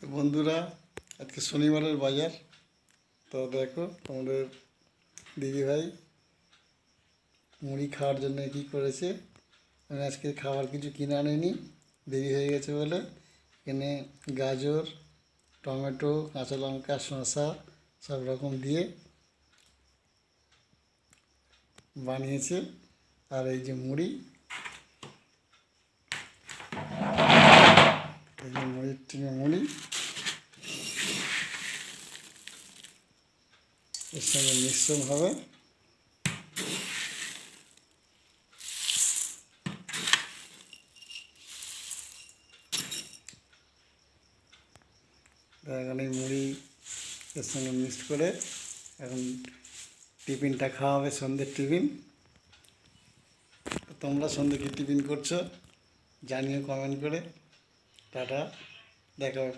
তো বন্ধুরা, আজকে শনিবারের বাজার। তো দেখো আমাদের দিদিভাই মুড়ি খাওয়ার জন্য কী করেছে। আমি আজকে খাবার কিছু কিনে আনিনি, দেরি হয়ে গেছে বলে। এখানে গাজর, টমেটো, কাঁচা লঙ্কা, শসা সব রকম দিয়ে বানিয়েছে। আর এই যে মুড়ি, এই যে মুড়ি এর সঙ্গে মিশ্রণ হবে। এখন এই মুড়ি এর সঙ্গে মিক্সড করে এখন টিফিনটা খাওয়া হবে, সন্ধ্যের টিফিন। তোমরা সন্ধ্যে কি টিফিন করছো জানিও কমেন্ট করে। টাটা, দেখা হবে।